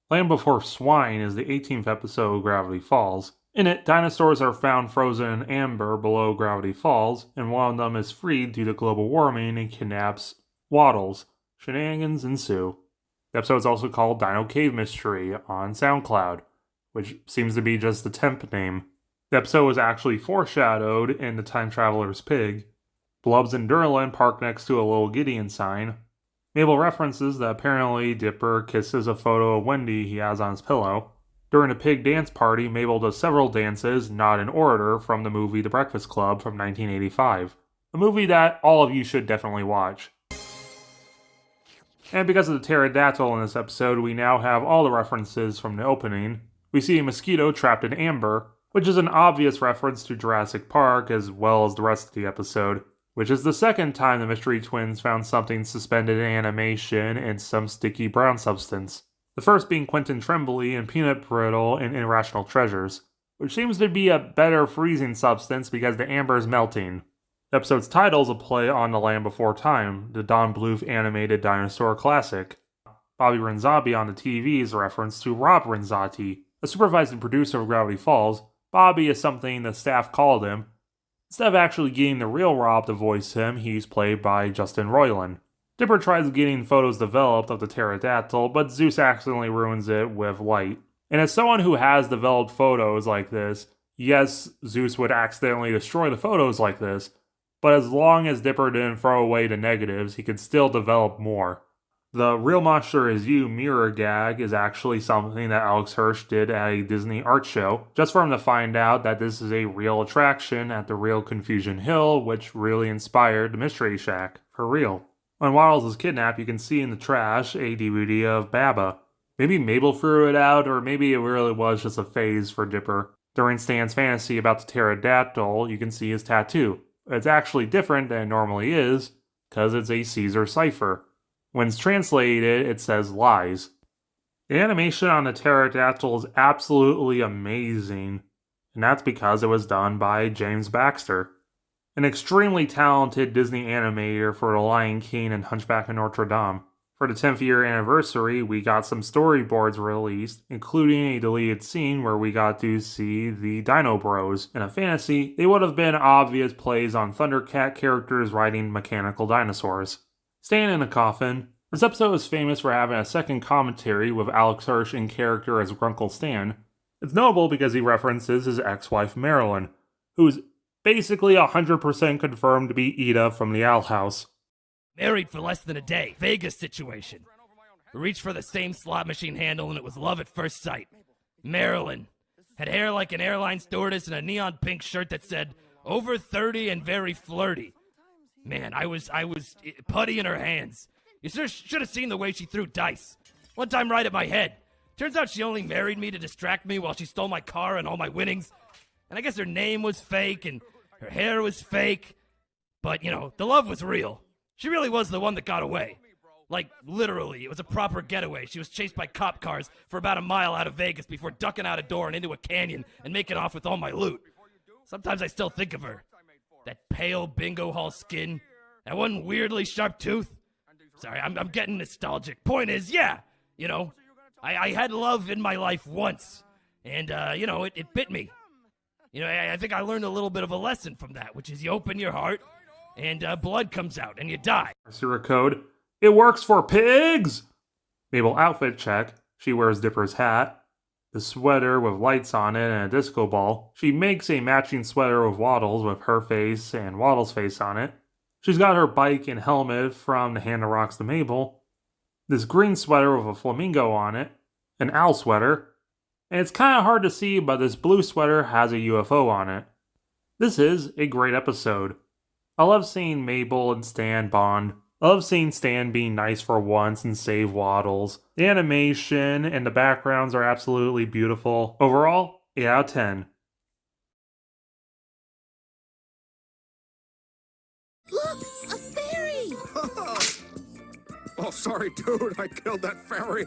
Land Before Swine is the 18th episode of Gravity Falls. In it, dinosaurs are found frozen in amber below Gravity Falls, and one of them is freed due to global warming and kidnaps Waddles. Shenanigans ensue. The episode is also called Dino Cave Mystery on SoundCloud, which seems to be just the temp name. The episode was actually foreshadowed in The Time Traveler's Pig. Blubs and Durlin park next to a little Gideon sign. Mabel references that apparently Dipper kisses a photo of Wendy he has on his pillow. During a pig dance party, Mabel does several dances, not in order, from the movie The Breakfast Club from 1985. A movie that all of you should definitely watch. And because of the pterodactyl in this episode, we now have all the references from the opening. We see a mosquito trapped in amber, which is an obvious reference to Jurassic Park as well as the rest of the episode, which is the second time the Mystery Twins found something suspended in animation in some sticky brown substance. The first being Quentin Tremblay and Peanut Brittle in Irrational Treasures, which seems to be a better freezing substance because the amber is melting. The episode's title is a play on The Land Before Time, the Don Bluth animated dinosaur classic. Bobby Renzotti on the TV is a reference to Rob Renzotti, a supervising producer of Gravity Falls. Bobby is something the staff called him. Instead of actually getting the real Rob to voice him, he's played by Justin Roiland. Dipper tries getting photos developed of the pterodactyl, but Zeus accidentally ruins it with light. And as someone who has developed photos like this, yes, Zeus would accidentally destroy the photos like this, but as long as Dipper didn't throw away the negatives, he could still develop more. The Real Monster Is You mirror gag is actually something that Alex Hirsch did at a Disney art show, just for him to find out that this is a real attraction at the Real Confusion Hill, which really inspired the Mystery Shack, for real. When Waddles is kidnapped, you can see in the trash a DVD of Baba. Maybe Mabel threw it out, or maybe it really was just a phase for Dipper. During Stan's fantasy about the pterodactyl, you can see his tattoo. It's actually different than it normally is, because it's a Caesar cipher. When it's translated, it says lies. The animation on the pterodactyl is absolutely amazing, and that's because it was done by James Baxter, an extremely talented Disney animator for The Lion King and Hunchback of Notre Dame. For the 10th year anniversary, we got some storyboards released, including a deleted scene where we got to see the Dino Bros. In a fantasy, they would have been obvious plays on Thundercat characters riding mechanical dinosaurs. Staying in a coffin, this episode is famous for having a second commentary with Alex Hirsch in character as Grunkle Stan. It's notable because he references his ex-wife Marilyn, who's basically 100% confirmed to be Ida from the Owl House. Married for less than a day. Vegas situation. Reached for the same slot machine handle and it was love at first sight. Marilyn. Had hair like an airline stewardess and a neon pink shirt that said, over 30 and very flirty. Man, I was putty in her hands. You should have seen the way she threw dice. One time right at my head. Turns out she only married me to distract me while she stole my car and all my winnings. And I guess her name was fake and her hair was fake. But, the love was real. She really was the one that got away. Like, literally, it was a proper getaway. She was chased by cop cars for about a mile out of Vegas before ducking out a door and into a canyon and making off with all my loot. Sometimes I still think of her. That pale bingo hall skin. That one weirdly sharp tooth. Sorry, I'm getting nostalgic. Point is, yeah, I had love in my life once. And, it bit me. I think I learned a little bit of a lesson from that, which is you open your heart and blood comes out and you die. Zero code. It works for pigs! Mabel outfit check. She wears Dipper's hat, the sweater with lights on it and a disco ball. She makes a matching sweater with Waddles with her face and Waddles' face on it. She's got her bike and helmet from The Hand That Rocks the Mabel. This green sweater with a flamingo on it. An owl sweater. And it's kind of hard to see, but this blue sweater has a UFO on it. This is a great episode. I love seeing Mabel and Stan bond. I love seeing Stan being nice for once and save Waddles. The animation and the backgrounds are absolutely beautiful. Overall, 8 out of 10. Look! A fairy! Oh, sorry, dude. I killed that fairy.